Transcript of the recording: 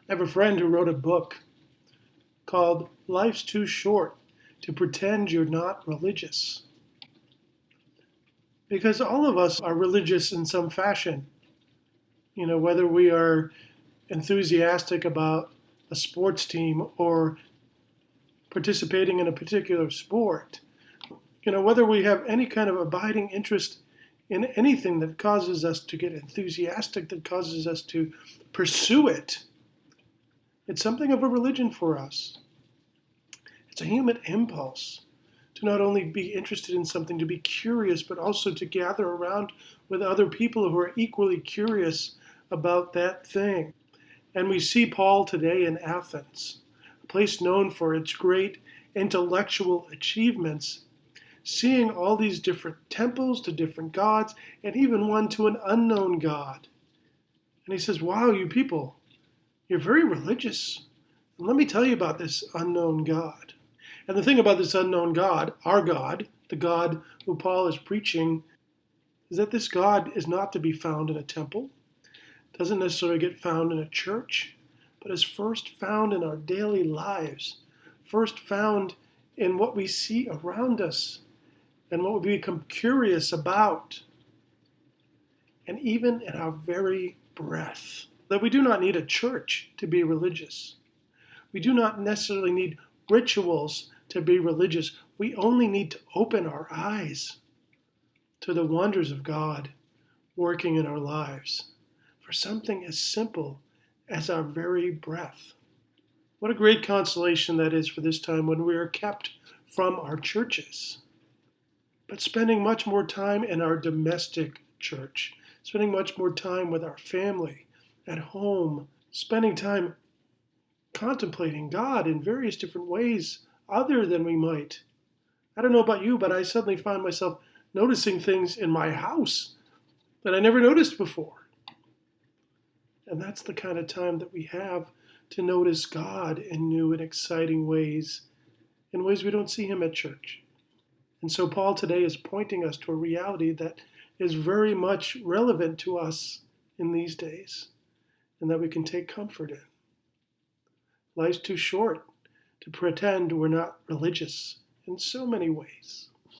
I have a friend who wrote a book called Life's Too Short to Pretend You're Not Religious. Because all of us are religious in some fashion. Whether we are enthusiastic about a sports team or participating in a particular sport, whether we have any kind of abiding interest in anything that causes us to get enthusiastic, that causes us to pursue it, it's something of a religion for us. It's a human impulse to not only be interested in something, to be curious, but also to gather around with other people who are equally curious about that thing. And we see Paul today in Athens, a place known for its great intellectual achievements, seeing all these different temples to different gods, and even one to an unknown God. And he says, wow, you people, you're very religious. And let me tell you about this unknown God. And the thing about this unknown God, our God, the God who Paul is preaching, is that this God is not to be found in a temple, doesn't necessarily get found in a church, but is first found in our daily lives, first found in what we see around us and what we become curious about, and even in our very breath. That we do not need a church to be religious. We do not necessarily need rituals to be religious. We only need to open our eyes to the wonders of God working in our lives for something as simple as our very breath. What a great consolation that is for this time when we are kept from our churches, but spending much more time in our domestic church, spending much more time with our family, at home, spending time contemplating God in various different ways other than we might. I don't know about you, but I suddenly find myself noticing things in my house that I never noticed before. And that's the kind of time that we have to notice God in new and exciting ways, in ways we don't see him at church. And so Paul today is pointing us to a reality that is very much relevant to us in these days, and that we can take comfort in. Life's too short to pretend we're not religious in so many ways.